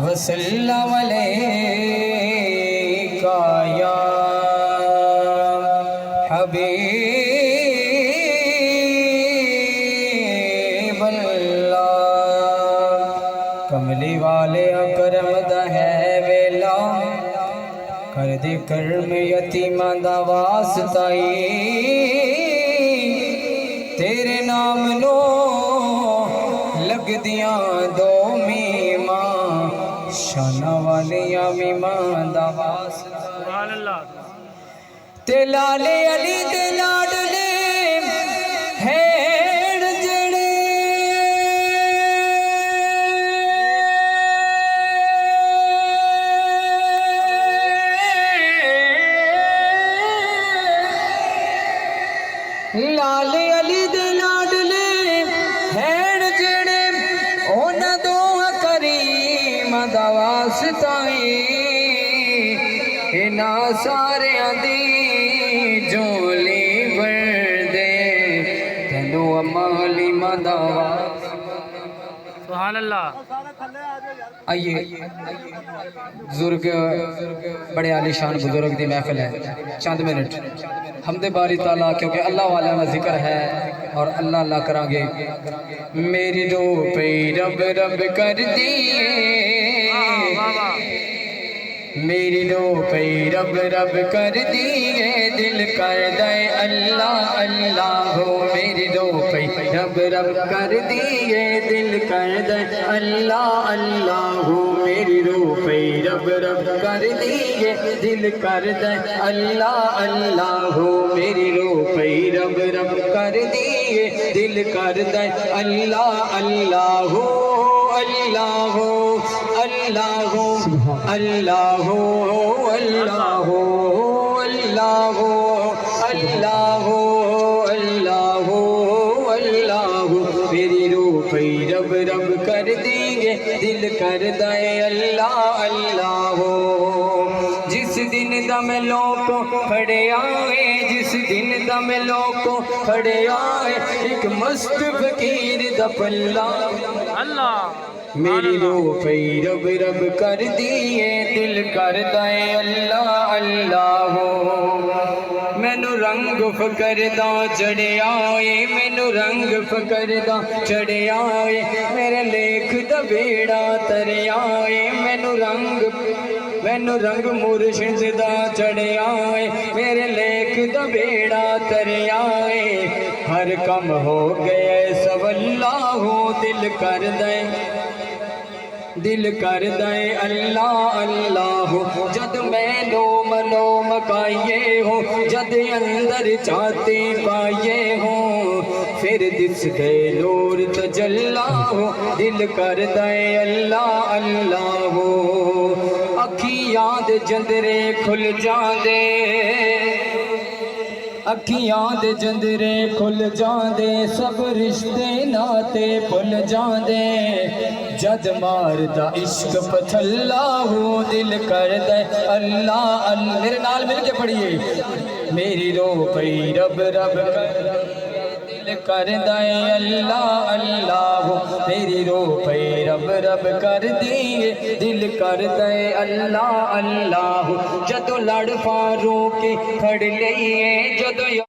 وسلم علیکہ یا حبیب اللہ کملی والے کرم دا ہے ویلا کر دے کرم یتیماں دا واسطائی تیرے نام نو لگ دیاں دو میماں شانہ والیاں میماں دا واسطائی تے لالے علی دے لاڈلے ہین جڑے لالے علی دے لاڈلے ہین جڑے اونا دو کریم دا واسطائی اینا سارے دی جولی بردے تینو امالی مداوا سبحان اللہ۔ آئیے بزرگ بڑے عالی شان بزرگ دی محفل ہے، چند منٹ حمد باری تعالیٰ کیونکہ اللہ والا میں ذکر ہے اور اللہ اللہ کریں گے۔ میری رو پہ رب رب کر دیئے میری رو پہ رب رب کر دیئے دل کر دے اللہ اللہ ہو میری رو پہ رب رب کر دیئے دل کر دے اللہ اللہ ہو میری رو پہ رب رب کر دیئے دل کر دے اللہ اللہ ہو میری رو پہ رب رب کر دیئے دل کر دے اللہ اللہ ہو اللہ ہو اللہ ہو اللہ ہو اللہ ہو اللہ ہو اللہ ہو اللہ ہو اللہ ہو میری روح پہ رب رب کر دیئے دل کر دے اللہ اللہ ہو جس دن دم لوگوں کھڑے آئے جس دن دم لوگوں کھڑے آئے ایک مست فقیر دا پلہ اللہ میری روح پہ رب رب کر دیئے دل کر دے اللہ اللہ ہو مینو رنگ فکر دا چڑھے آئے مینو رنگ فکر دا چڑھے آئے میرے لیکھ دا بیڑا ترے آئے مینو رنگ مرشد دا چڑھے آئے میرے لیکھ دا بیڑا ترے آئے ہر کم ہو گئے سب اللہ ہو دل کر دے اللہ اللہ ہو جد میں لو منو مکائیے ہو جد اندر چاہتے پائیے ہو پھر دس دے نور تجلا ہو دل کر دے اللہ اللہ ہو اکھیاں دے جندرے کھل جاندے اکھیاں دے جندرے کھل جاندے سب رشتے ناتے پھل جاندے جد ماردا عشق پتھلا ہو دل کر دے اللہ اللہ میرے نال مل کے پڑھیے میری روح پہ رب رب دل کر دے اللہ اللہ ہو میری روح پہ رب رب کر دیئے دل کر دے اللہ اللہ ہو جدو لڑ فاروق کھڑ لئیے جدو